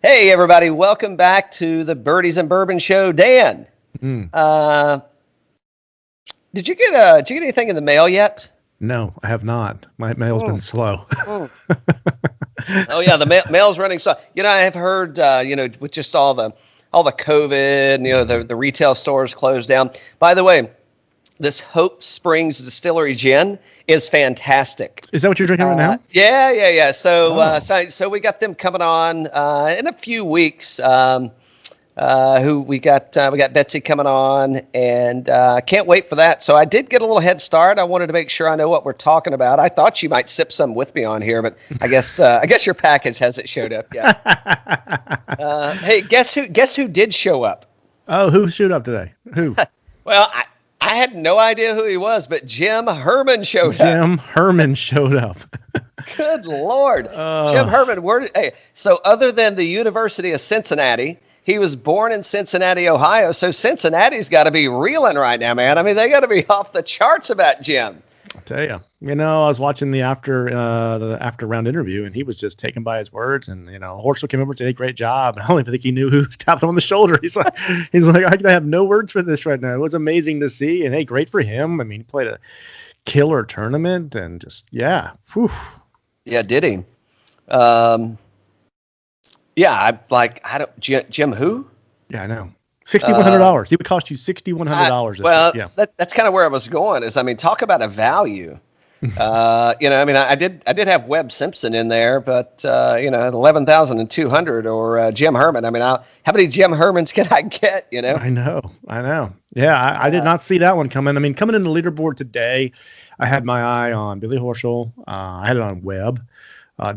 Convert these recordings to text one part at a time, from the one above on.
Hey, everybody. Welcome back to the Birdies and Bourbon Show. Dan, did you get anything in the mail yet? No, I have not. My mail's been slow. Oh, yeah, the mail's running slow. I have heard, with just all the COVID, and, the retail stores closed down. By the way, this Hope Springs Distillery gin is fantastic. Is that what you're drinking right now? Yeah. So we got them coming on in a few weeks. Who we got Betsy coming on, and can't wait for that. So I did get a little head start. I wanted to make sure I know what we're talking about. I thought you might sip some with me on here, but I guess your package hasn't showed up yet. Hey, guess who did show up? Oh, who showed up today? Who? Well, I had no idea who he was, but Jim Herman showed up. Jim Herman showed up. Good Lord. Jim Herman, so other than the University of Cincinnati, he was born in Cincinnati, Ohio, so Cincinnati's got to be reeling right now, man. I mean, they got to be off the charts about Jim. I'll tell you. I was watching the after round interview, and he was just taken by his words. And Horschel came over and said, "Hey, great job." And I don't even think he knew who tapped him on the shoulder. He's like, I have no words for this right now. It was amazing to see, and hey, great for him. I mean, he played a killer tournament, and just whew. Yeah, did he? Jim who? Yeah, I know. $6,100. He would cost you $6,100. Well, yeah. That's kind of where I was going. Talk about a value. I did have Webb Simpson in there, but 11,200 or Jim Herman. How many Jim Hermans can I get? I know. Yeah, I did not see that one coming. Coming in the leaderboard today, I had my eye on Billy Horschel. I had it on Webb,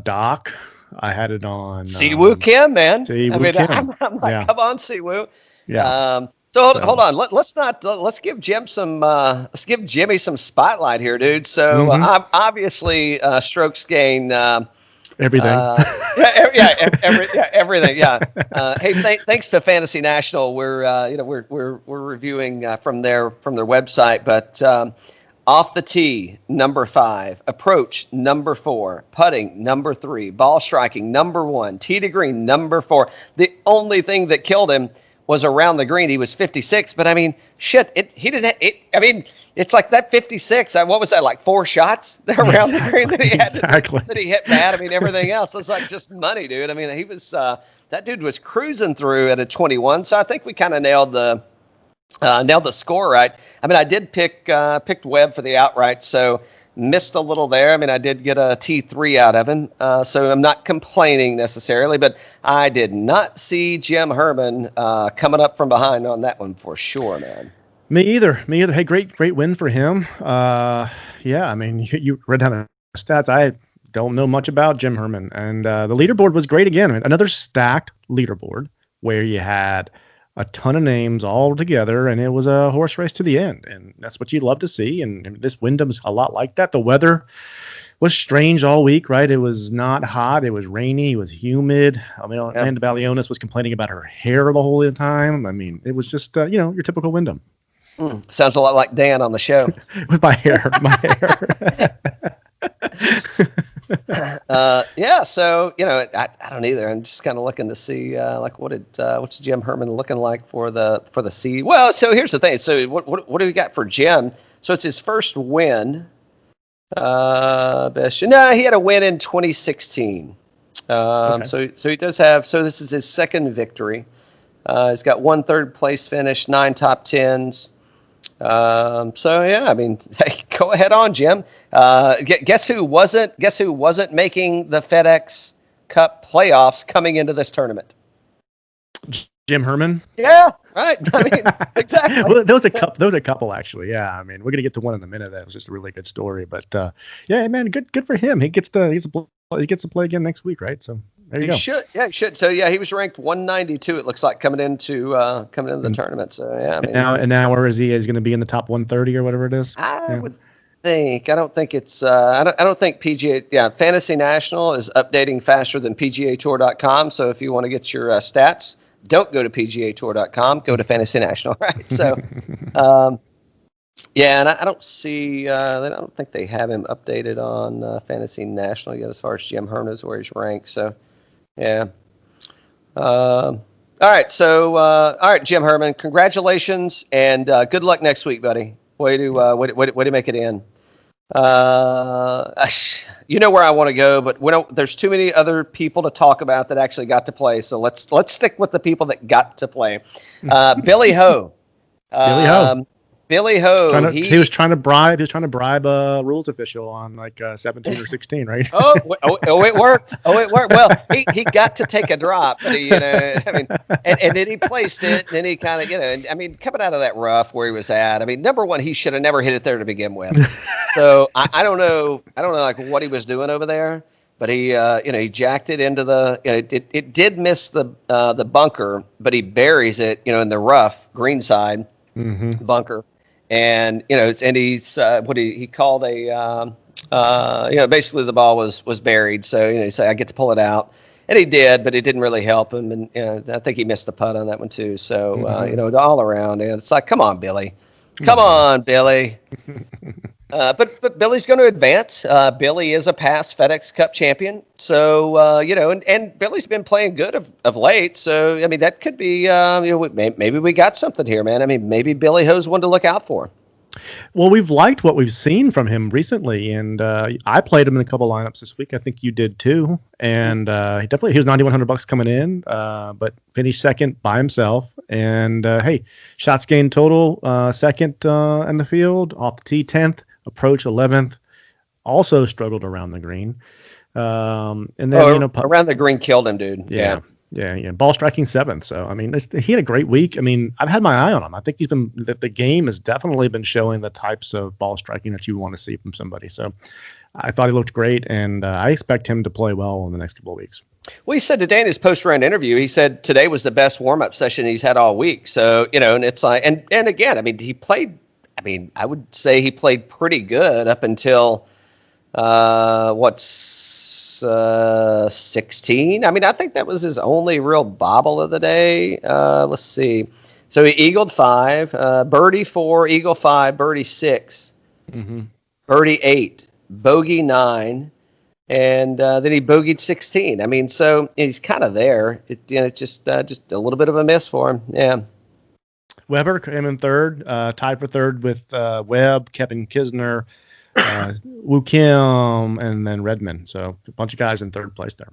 Doc. I had it on Siwoo Kim, man. Kim. I'm like, come on, Siwoo. Yeah. So hold on. Let's give Jim some. Let's give Jimmy some spotlight here, dude. So obviously, strokes gain. Everything. Everything. Yeah. Hey, thanks to Fantasy National. We're reviewing from their website, but. Off the tee, number 5. Approach, number 4. Putting, number 3. Ball striking, number 1. Tee to green, number 4. The only thing that killed him was around the green. He was 56, but it's like that 56. What was that, like 4 shots around the green that he had that he hit bad? Everything else was like just money, dude. He was that dude was cruising through at a 21. So I think we kind of nailed the score right. I did picked Webb for the outright, so missed a little there. I did get a T3 out of him, so I'm not complaining necessarily, but I did not see Jim Herman coming up from behind on that one for sure, man. Me either. Hey, great win for him. You read down the stats. I don't know much about Jim Herman, and the leaderboard was great again. Another stacked leaderboard where you had a ton of names all together, and it was a horse race to the end, and that's what you'd love to see. And this Wyndham's a lot like that. The weather was strange all week, right? It was not hot. It was rainy. It was humid. Amanda Balionis was complaining about her hair the whole time. It was just your typical Wyndham. Sounds a lot like Dan on the show. With my hair. So I don't either. I'm just kind of looking to see what's Jim Herman looking like for the seed. Well, so here's the thing. So what do we got for Jim? So it's his first win. He had a win in 2016. Okay. So he does have. So this is his second victory. He's got 1 third place finish, 9 top 10s. Hey, go ahead on, Jim. Guess who wasn't making the FedEx Cup playoffs coming into this tournament? Jim Herman? Yeah, right. Exactly. Well, there was a couple actually. Yeah, we're gonna get to one in a minute. That was just a really good story. But man, good for him. He gets to play again next week, right? So there you go. He should. So he was ranked 192. It looks like coming into the tournament. So now where is he? He's going to be in the top 130 or whatever it is. I would think. I don't think it's. I don't think PGA. Yeah, Fantasy National is updating faster than PGAtour.com. So if you want to get your stats, don't go to PGAtour.com. Go to Fantasy National. Right. So. And I don't see. I don't think they have him updated on Fantasy National yet, as far as Jim Herman is where he's ranked. So, yeah. All right, so all right, Jim Herman, congratulations and good luck next week, buddy. Way to make it in. You know where I want to go, but there's too many other people to talk about that actually got to play. So let's stick with the people that got to play. Billy Ho. Billy Ho. Billy Ho. He was trying to bribe a rules official on like 17 or 16, right? It worked. Well, he got to take a drop, but and then he placed it, and then he kind of, coming out of that rough where he was at. Number one, he should have never hit it there to begin with. So I don't know like what he was doing over there, but he he jacked it into the. It did miss the bunker, but he buries it in the rough green side bunker. And and he's what he called a basically the ball was buried, so he said I get to pull it out, and he did, but it didn't really help him, and I think he missed the putt on that one too. So all around, and it's like, come on, Billy. But Billy's going to advance. Billy is a past FedEx Cup champion, so and Billy's been playing good of late. So that could be maybe we got something here, man. Maybe Billy Ho's one to look out for. Well, we've liked what we've seen from him recently, and I played him in a couple lineups this week. I think you did too, and he was $9,100 coming in, but finished second by himself. And hey, shots gained total second in the field, off the tee 10th, approach 11th. Also struggled around the green, and then around the green killed him, dude. Yeah. Ball striking 7th. So, he had a great week. I've had my eye on him. I think the game has definitely been showing the types of ball striking that you want to see from somebody. So, I thought he looked great, and I expect him to play well in the next couple of weeks. Well, he said today in his post-round interview, he said today was the best warm-up session he's had all week. So, and it's like, and again, he played, I would say he played pretty good up until, 16. I think that was his only real bobble of the day. Let's see. So he eagled 5, birdie 4, eagle 5, birdie 6, birdie 8, bogey 9, and then he bogeyed 16. So he's kind of there. Just a little bit of a miss for him. Yeah. Weber came in third, tied for third with Webb, Kevin Kisner, Woo Kim, and then Redman. So a bunch of guys in third place there.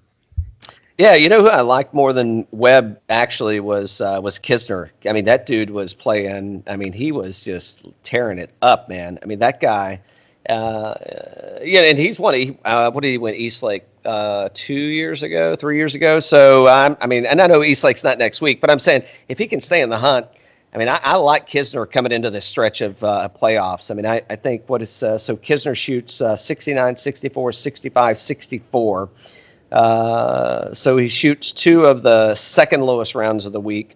Yeah, who I liked more than Webb actually was Kisner. That dude was playing. He was just tearing it up, man. That guy. And he's won. What did he win? Eastlake 3 years ago. So and I know Eastlake's not next week, but I'm saying if he can stay in the hunt. I like Kisner coming into this stretch of playoffs. I think so Kisner shoots 69, 64, 65, 64. So he shoots 2 of the second lowest rounds of the week.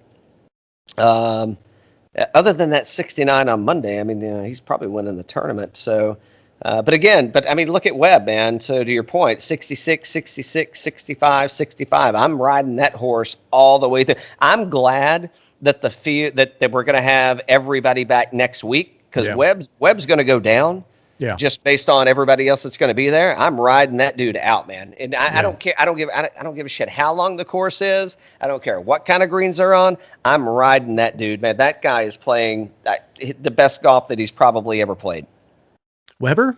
Other than that 69 on Monday, he's probably winning the tournament. So, but look at Webb, man. So to your point, 66, 66, 65, 65. I'm riding that horse all the way through. I'm glad that that we're going to have everybody back next week because Webb's going to go down. Yeah. Just based on everybody else that's going to be there, I'm riding that dude out, man. And I don't care. I don't give a shit how long the course is. I don't care what kind of greens they're on. I'm riding that dude, man. That guy is playing the best golf that he's probably ever played. Weber?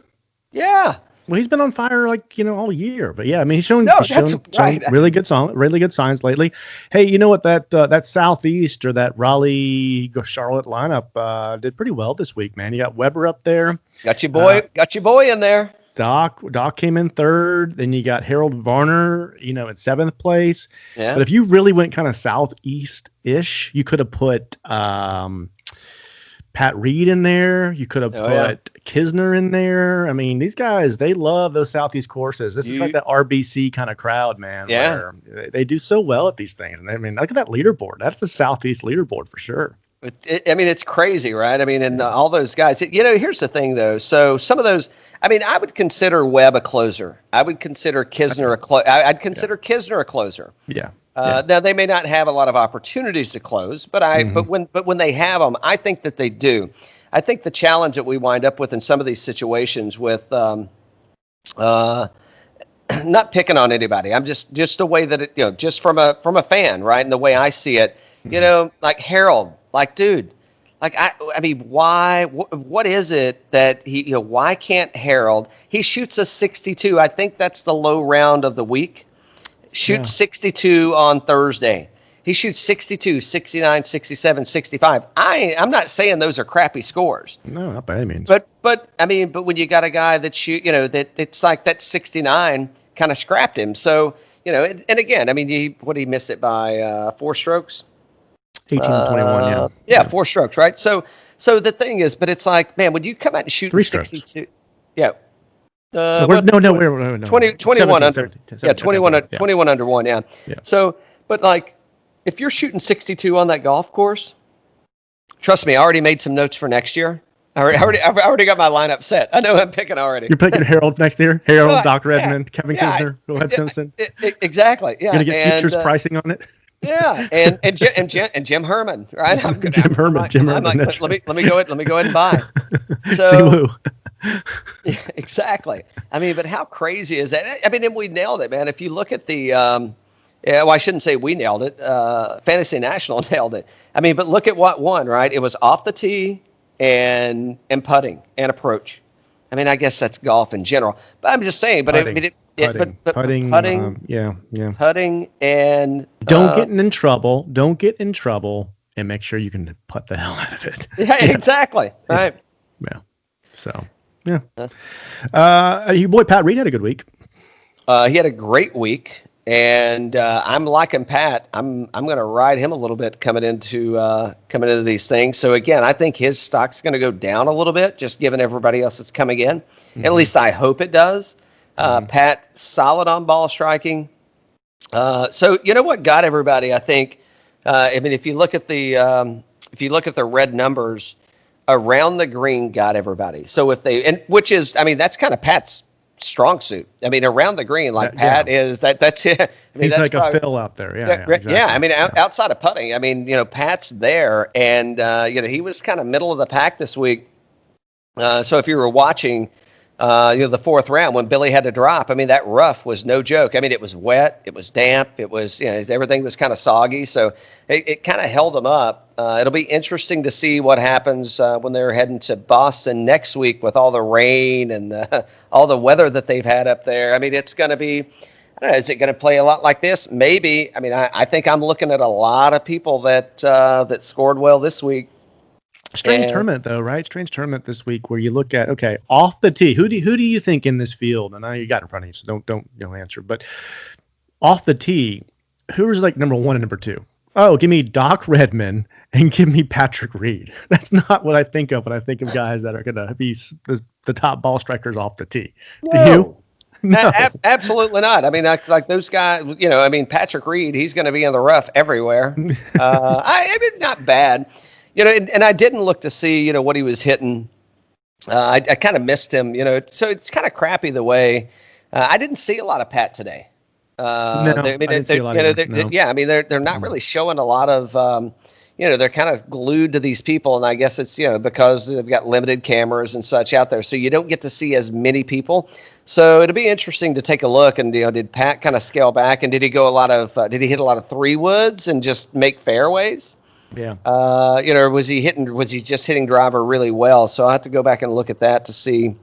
Yeah. Well, he's been on fire all year, but yeah, he's shown really good signs lately. Hey, you know what? That Southeast or that Raleigh Charlotte lineup did pretty well this week, man. You got Weber up there. Got your boy in there. Doc came in third. Then you got Harold Varner, in 7th place. Yeah. But if you really went kind of southeast-ish, you could have put Pat Reed in there. You could have put Kisner in there. These guys, they love those Southeast courses. This is like the RBC kind of crowd, man. Yeah. Where they do so well at these things. And look at that leaderboard. That's the Southeast leaderboard for sure. It's crazy, right? And all those guys. Here's the thing, though. So some of those, I would consider Webb a closer. I would consider Kisner a closer. I'd consider Kisner a closer. Yeah. Now they may not have a lot of opportunities to close, but when they have them, I think that they do. I think the challenge that we wind up with in some of these situations with not picking on anybody. I'm just the way that it, just from a fan, right? And the way I see it, like Harold, like, dude, like I mean, why? What is it that he, why can't Harold? He shoots a 62. I think that's the low round of the week. Shoots 62 on Thursday. He shoots 62, 69, 67, 65. I'm not saying those are crappy scores. No, not by any means. But I mean, but when you got a guy that that it's like that 69 kind of scrapped him. So, and again, I mean, he missed it by 4 strokes? 18 to 21, yeah, 4 strokes, right? So the thing is, but it's like, man, when you come out and shoot 62, strokes. Yeah. No, 21 under. 17, Yeah, 21 under 1, yeah. So, but like, if you're shooting 62 on that golf course, trust me, I already made some notes for next year. I've already got my lineup set. I know I'm picking already. You're picking Harold next year? Harold, Doc Redman, Kevin Kisner, Webb Simpson. Exactly. Yeah. You're gonna get futures pricing on it. Yeah, and Jim Herman, right? Jim Herman. Like, let me go ahead and buy. So, yeah, exactly. I mean, but how crazy is that? I mean, and we nailed it, man. If you look at the, I shouldn't say we nailed it. Fantasy National nailed it. I mean, but look at what won, right? It was off the tee and putting and approach. I mean, I guess that's golf in general, but I'm just saying. But putting. Putting, putting, and don't get in trouble. Don't get in trouble, and make sure you can putt the hell out of it. Yeah, exactly. Right. Yeah. So, yeah. Your boy Pat Reed had a good week. He had a great week, and I'm liking Pat. I'm going to ride him a little bit coming into these things. So again, I think his stock's going to go down a little bit, just given everybody else that's coming in. Mm-hmm. At least I hope it does. Pat, solid on ball striking. So you know what got everybody? I think. I mean, if you look at the red numbers around the green, got everybody. So which is, I mean, that's kind of Pat's strong suit. I mean, around the green, like Pat is that's it. I mean, he's that's like probably, a Phil out there. Yeah. Exactly. Yeah. I mean, outside of putting, I mean, Pat's there, and he was kind of middle of the pack this week. So if you were watching. The 4th round when Billy had to drop. I mean, that rough was no joke. I mean, it was wet, it was damp, it was, everything was kind of soggy. So it kind of held him up. It'll be interesting to see what happens when they're heading to Boston next week with all the rain and all the weather that they've had up there. I mean, it's going to be, I don't know, is it going to play a lot like this? Maybe. I mean, I think I'm looking at a lot of people that scored well this week. Strange tournament, though, right? Strange tournament this week where you look at, okay, off the tee, who do you think in this field? And I know you got in front of you, so don't answer. But off the tee, who's like number 1 and number 2? Oh, give me Doc Redman and give me Patrick Reed. That's not what I think of when I think of guys that are going to be the top ball strikers off the tee. No. Do you? No. Absolutely not. I mean, like those guys, I mean, Patrick Reed, he's going to be in the rough everywhere. I mean, not bad. And I didn't look to see, what he was hitting. I kind of missed him, so it's kind of crappy the way I didn't see a lot of Pat today. I didn't see a lot of him. Yeah, I mean, they're not really showing a lot of, they're kind of glued to these people. And I guess it's, because they've got limited cameras and such out there. So you don't get to see as many people. So it'll be interesting to take a look. And, did Pat kind of scale back? And did he hit a lot of 3-woods and just make fairways? Yeah. Was he just hitting driver really well? So I'll have to go back and look at that to see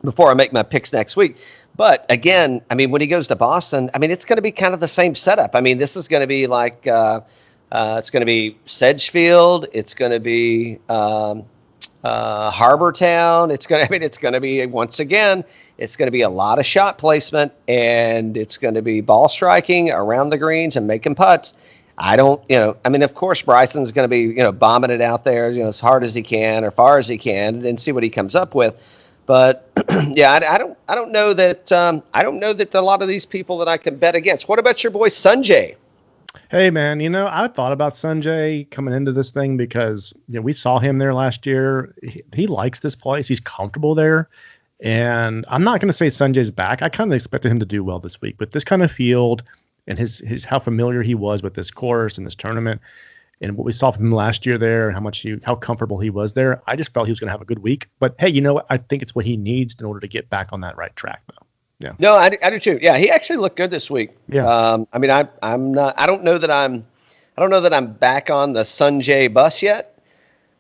before I make my picks next week. But again, I mean, when he goes to Boston, I mean, it's going to be kind of the same setup. I mean, this is going to be like, it's going to be Sedgefield. It's going to be Harbor Town. It's going to be, once again, it's going to be a lot of shot placement, and it's going to be ball striking around the greens and making putts. I mean, of course, Bryson's going to be, bombing it out there, as hard as he can or far as he can, and see what he comes up with. But yeah, I don't know that a lot of these people that I can bet against. What about your boy Sanjay? Hey man, I thought about Sanjay coming into this thing because we saw him there last year. He likes this place. He's comfortable there. And I'm not going to say Sanjay's back. I kind of expected him to do well this week, but this kind of field and his how familiar he was with this course and this tournament and what we saw from him last year there and how comfortable he was there, I just felt he was going to have a good week. But hey, I think it's what he needs in order to get back on that right track, though. Yeah. No, I do too. Yeah, he actually looked good this week. Yeah. I mean, I'm not. I don't know that I'm back on the Sanjay bus yet,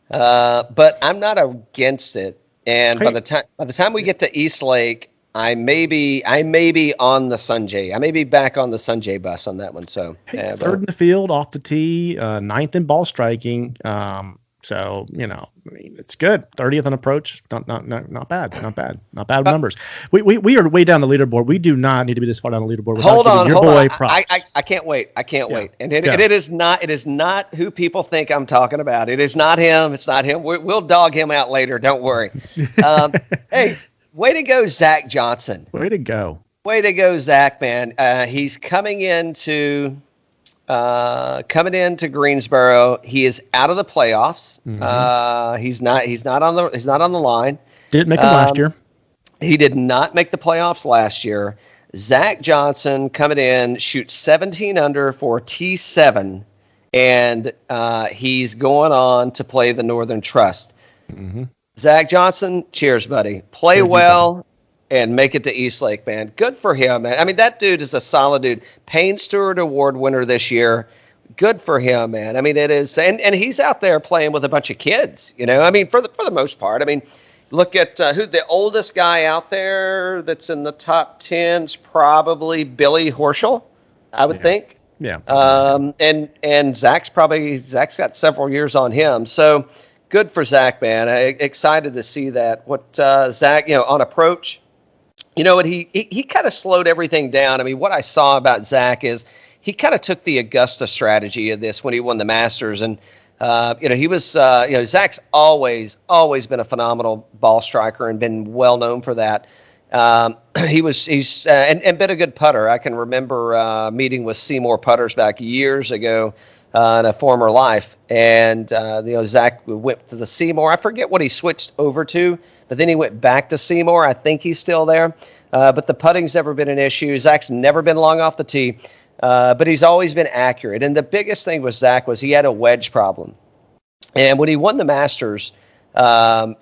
but I'm not against it. And Hey, by the time we get to East Lake, I may be on the Sanjay. I may be back on the Sanjay bus on that one. So hey, third in the field, off the tee, ninth in ball striking. So, I mean, it's good. 30th on approach, not bad numbers. We are way down the leaderboard. We do not need to be this far down the leaderboard without giving your boy props. I can't wait. I can't Yeah. wait. And it is not who people think I'm talking about. It is not him. It's not him. We'll dog him out later. Don't worry. Hey, way to go, Zach Johnson. Way to go. Way to go, Zach, man. He's coming into Greensboro. He is out of the playoffs. Mm-hmm. He's not on the line. Didn't make it last year. He did not make the playoffs last year. Zach Johnson coming in, shoots 17 under for T7, and he's going on to play the Northern Trust. Mm-hmm. Zach Johnson, cheers, buddy. Play well and make it to East Lake, man. Good for him, man. I mean, that dude is a solid dude. Payne Stewart Award winner this year. Good for him, man. I mean, it is, and he's out there playing with a bunch of kids. I mean, for the most part. I mean, look at who the oldest guy out there that's in the top 10 is probably Billy Horschel, I would think. Yeah. And Zach's got several years on him. So good for Zach, man. Excited to see that. What Zach, on approach, what he kind of slowed everything down. I mean, what I saw about Zach is he kind of took the Augusta strategy of this when he won the Masters, and he was Zach's always been a phenomenal ball striker and been well known for that. He's been a good putter. I can remember meeting with Seymour Putters back years ago in a former life, and Zach went to the Seymour. I forget what he switched over to, but then he went back to Seymour. I think he's still there, but the putting's never been an issue. Zach's never been long off the tee, but he's always been accurate. And the biggest thing with Zach was he had a wedge problem, and when he won the Masters,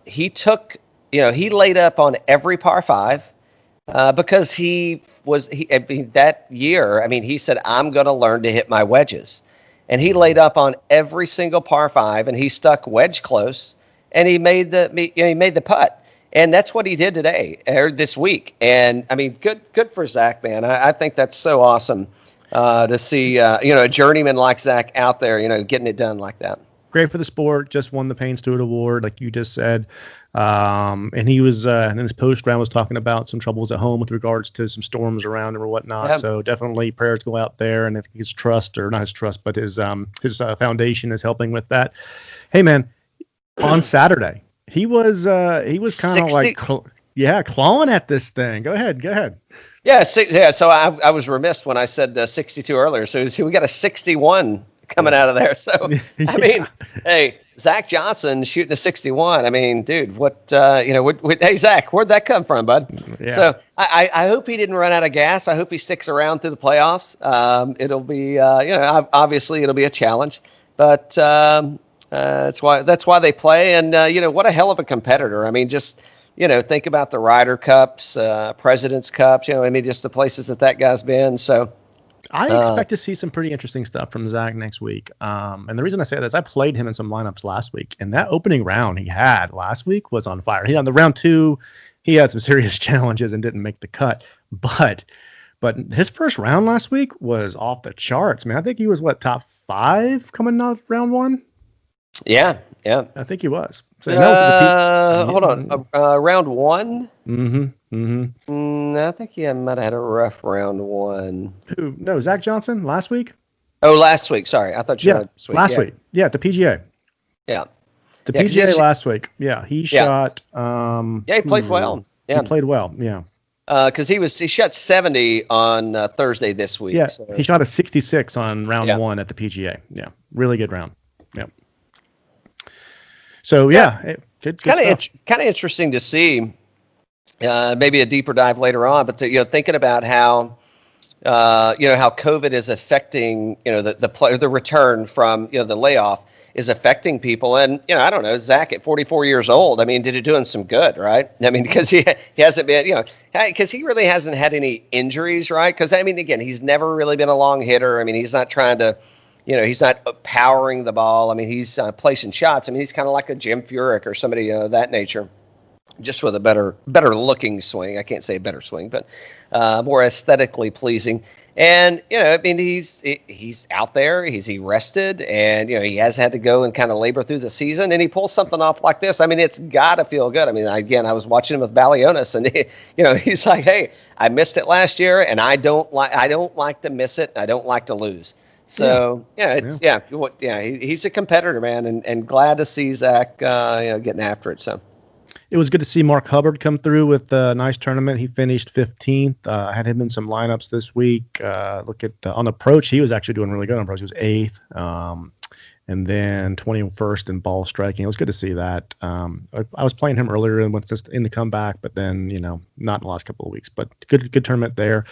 he laid up on every par five because that year. I mean, he said, "I'm going to learn to hit my wedges." And he laid up on every single par five, and he stuck wedge close, and he made the putt, and that's what he did today or this week. And I mean, good for Zach, man. I think that's so awesome to see a journeyman like Zach out there, getting it done like that. Great for the sport. Just won the Payne Stewart Award, like you just said. And he was in his post round was talking about some troubles at home with regards to some storms around him or whatnot. Yeah. So definitely prayers go out there, and if his trust, or not his trust, but his foundation is helping with that. Hey man, on Saturday he was kind of like clawing at this thing. Go ahead. Yeah. So I was remiss when I said 62 earlier. So we got a 61 coming out of there. So I mean, hey. Zach Johnson shooting a 61. I mean, dude, hey, Zach, where'd that come from, bud? Yeah. So I hope he didn't run out of gas. I hope he sticks around through the playoffs. It'll be, obviously it'll be a challenge, but that's why they play. And, what a hell of a competitor. I mean, just, think about the Ryder Cups, President's Cups, just the places that guy's been. So, I expect to see some pretty interesting stuff from Zach next week. And the reason I say that is I played him in some lineups last week, and that opening round he had last week was on fire. On the round two, he had some serious challenges and didn't make the cut. But his first round last week was off the charts, man. I think he was top 5 coming out of round one. Yeah. I think he was. So hold on, round one. I think he might have had a rough round one. Who? No, Zach Johnson last week. Oh, last week. Sorry, I thought you meant this week. Last week. Yeah, the PGA. Yeah. The PGA last week. Yeah, he shot. He played well. Yeah, he played well. Yeah. Because he shot 70 on Thursday this week. Yeah, so. He shot a 66 on round one at the PGA. Yeah, really good round. Yeah. So it's kind of interesting to see. Maybe a deeper dive later on, but thinking about how how COVID is affecting, the return from, the layoff is affecting people. And, I don't know, Zach at 44 years old, I mean, did it do him some good, right? I mean, because he hasn't been, because he really hasn't had any injuries, right? Because, I mean, again, he's never really been a long hitter. I mean, he's not trying to, he's not powering the ball. I mean, he's placing shots. I mean, he's kind of like a Jim Furyk or somebody of that nature, just with a better looking swing. I can't say a better swing, but more aesthetically pleasing. And, I mean, he's out there, he rested, and, he has had to go and kind of labor through the season, and he pulls something off like this. I mean, it's got to feel good. I mean, again, I was watching him with Balionis, and, he's like, hey, I missed it last year, and I don't like to miss it. I don't like to lose. So, he's a competitor, man, and glad to see Zach, getting after it. So. It was good to see Mark Hubbard come through with a nice tournament. He finished 15th. I had him in some lineups this week. Look at on approach, he was actually doing really good on approach. He was 8th, and then 21st in ball striking. It was good to see that. I was playing him earlier and was just in the comeback, but then not in the last couple of weeks. But good tournament there.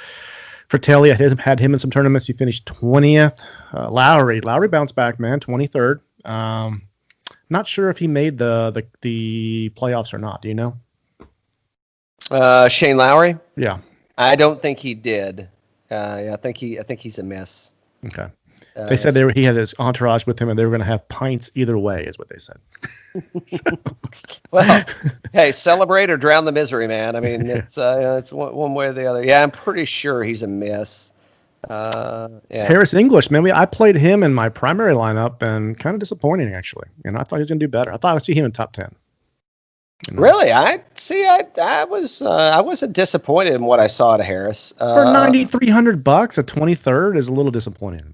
For Telly, I had him in some tournaments. He finished 20th. Lowry bounced back, man, 23rd. Not sure if he made the playoffs or not. Do you know? Shane Lowry? Yeah. I don't think he did. I think he's a miss. Okay. They said he had his entourage with him, and they were going to have pints either way, is what they said. Well, hey, celebrate or drown the misery, man. I mean, it's one way or the other. Yeah, I'm pretty sure he's a miss. Harris English, man. I played him in my primary lineup, and kind of disappointing actually. I thought he was going to do better. I thought I'd see him in top 10. Really? I wasn't disappointed in what I saw at Harris. For $9,300, a 23rd is a little disappointing to me.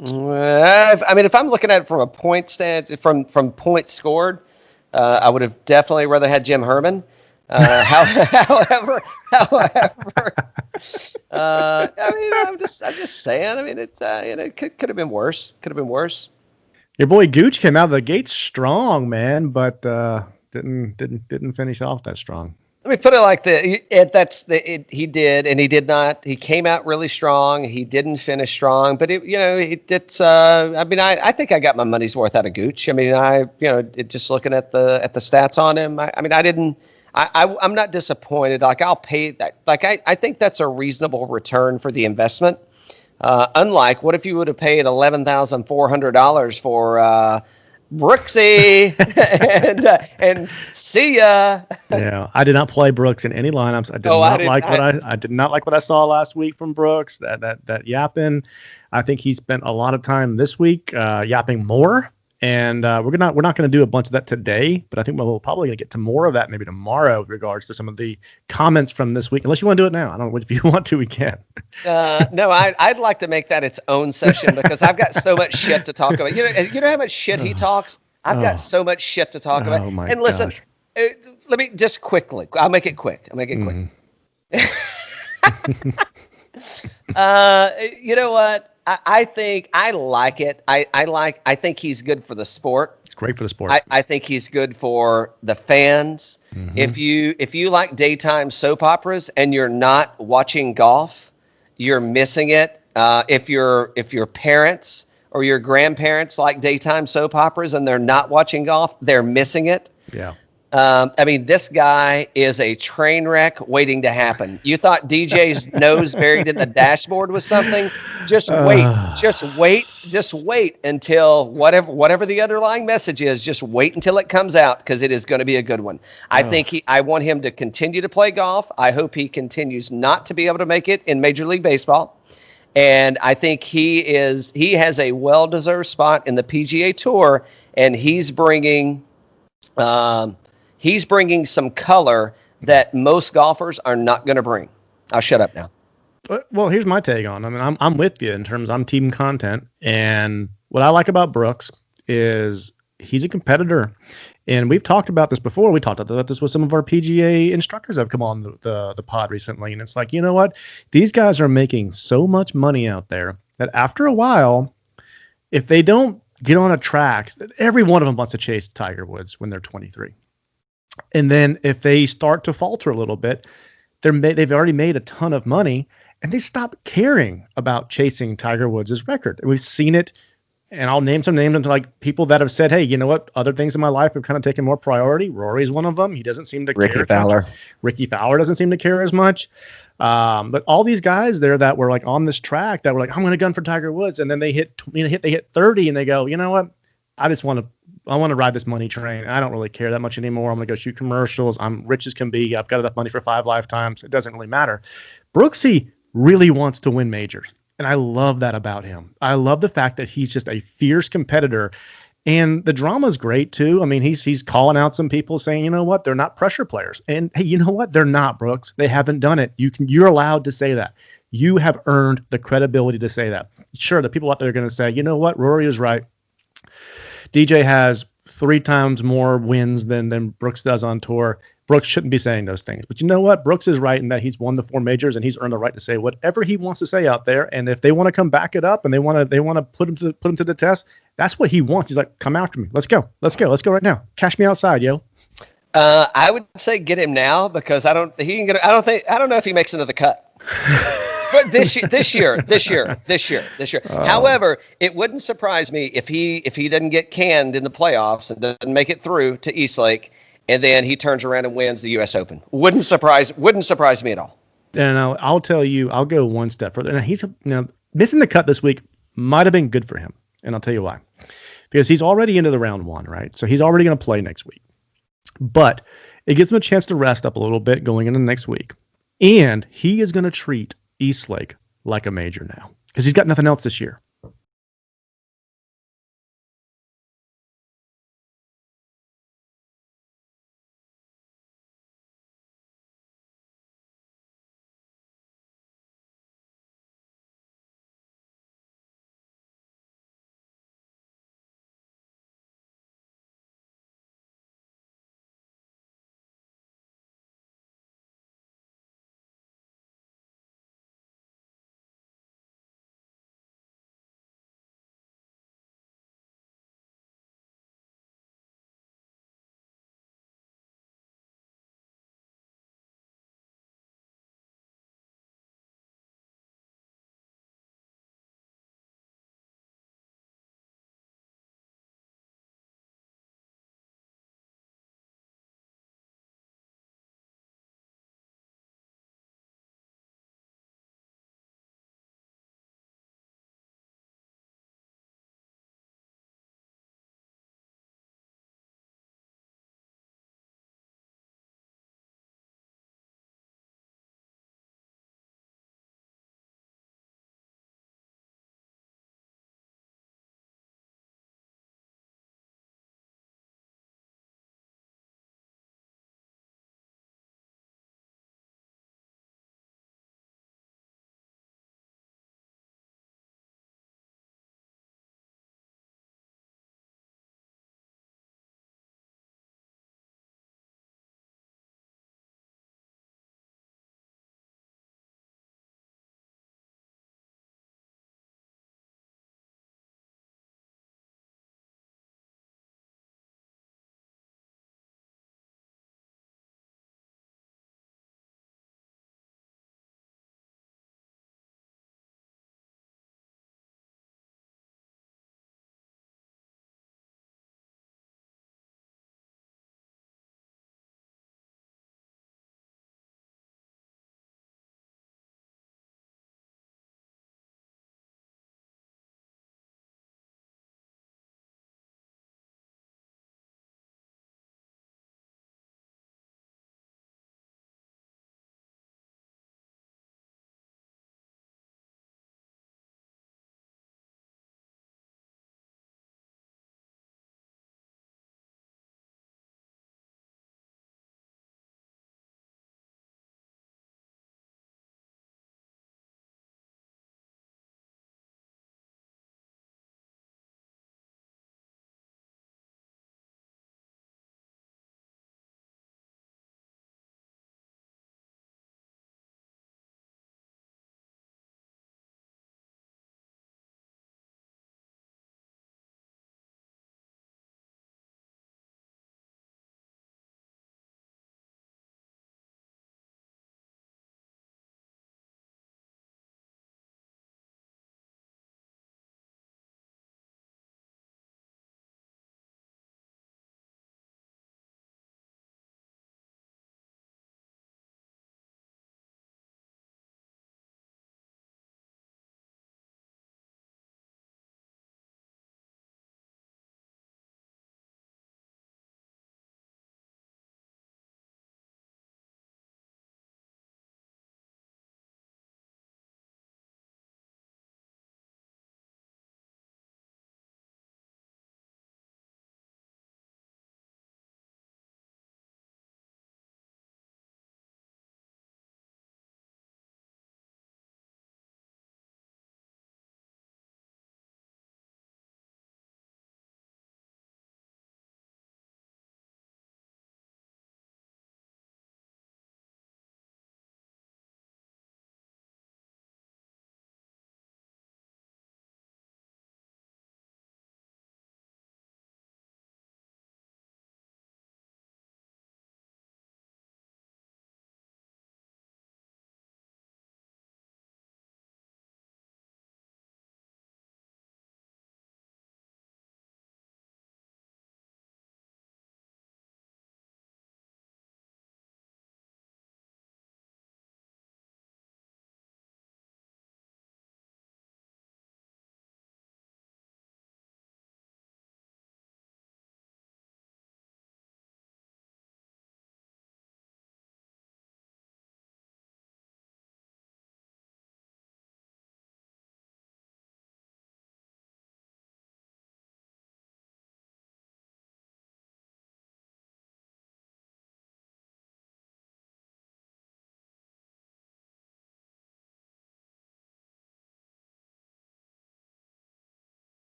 I mean, if I'm looking at it from a point from points scored, I would have definitely rather had Jim Herman. However, I mean, I'm just saying. I mean, it could have been worse. Your boy Gooch came out of the gate strong, man, but didn't finish off that strong. Let me put it like he did, and he did not. He came out really strong. He didn't finish strong, but I mean, I think I got my money's worth out of Gooch. I mean, just looking at the stats on him, I'm not disappointed. Like, I'll pay that. Like, I think that's a reasonable return for the investment. Unlike, what if you would have paid $11,400 for Brooksy and see ya. Yeah, I did not play Brooks in any lineups. I did not like what I saw last week from Brooks. That yapping. I think he spent a lot of time this week yapping more. And we're not going to do a bunch of that today, but I think we'll probably get to more of that maybe tomorrow with regards to some of the comments from this week. Unless you want to do it now, I don't know if you want to, we can. No, I'd like to make that its own session because I've got so much shit to talk about. You know how much shit he talks. I've got so much shit to talk about. And listen, let me just quickly. I'll make it quick. quick. You know what? I think I like it. I think he's good for the sport. It's great for the sport. I think he's good for the fans. Mm-hmm. If you like daytime soap operas and you're not watching golf, you're missing it. If your parents or your grandparents like daytime soap operas and they're not watching golf, they're missing it. Yeah. I mean, this guy is a train wreck waiting to happen. You thought DJ's nose buried in the dashboard was something? Just wait until whatever the underlying message is, just wait until it comes out because it is going to be a good one. I want him to continue to play golf. I hope he continues not to be able to make it in Major League Baseball. And I think he has a well-deserved spot in the PGA Tour, and he's bringing some color that most golfers are not going to bring. I'll shut up now. Well, here's my take on. I mean, I'm with you in terms. I'm team content, and what I like about Brooks is he's a competitor, and we've talked about this before. We talked about this with some of our PGA instructors that have come on the pod recently, and it's like, you know what? These guys are making so much money out there that after a while, if they don't get on a track, every one of them wants to chase Tiger Woods when they're 23. And then if they start to falter a little bit, they've already made a ton of money, and they stopped caring about chasing Tiger Woods' record. We've seen it, and I'll name some names into like people that have said, hey, you know what? Other things in my life have kind of taken more priority. Rory's one of them. He doesn't seem to care. Ricky Fowler. Ricky Fowler doesn't seem to care as much. But all these guys there that were like on this track that were like, I'm going to gun for Tiger Woods. And then they hit 30 and they go, you know what? I want to ride this money train. I don't really care that much anymore. I'm going to go shoot commercials. I'm rich as can be. I've got enough money for 5 lifetimes. It doesn't really matter. Brooksy really wants to win majors. And I love that about him. I love the fact that he's just a fierce competitor. And the drama's great too. I mean, he's calling out some people saying, you know what, they're not pressure players. And hey, you know what? They're not, Brooks. They haven't done it. You're allowed to say that. You have earned the credibility to say that. Sure, the people out there are going to say, you know what, Rory is right. DJ has 3 times more wins than Brooks does on tour. Brooks shouldn't be saying those things. But you know what? Brooks is right in that he's won the 4 majors and he's earned the right to say whatever he wants to say out there. And if they want to come back it up and they want to put him to the test, that's what he wants. He's like, come after me. Let's go right now. Cash me outside, yo. I would say get him now because I don't know if he makes another cut. But this year. However, it wouldn't surprise me if he doesn't get canned in the playoffs and doesn't make it through to Eastlake, and then he turns around and wins the U.S. Open. Wouldn't surprise me at all. And I'll tell you, I'll go one step further. And missing the cut this week might have been good for him, and I'll tell you why. Because he's already into the round 1, right? So he's already going to play next week. But it gives him a chance to rest up a little bit going into next week, and he is going to treat Eastlake like a major now because he's got nothing else this year.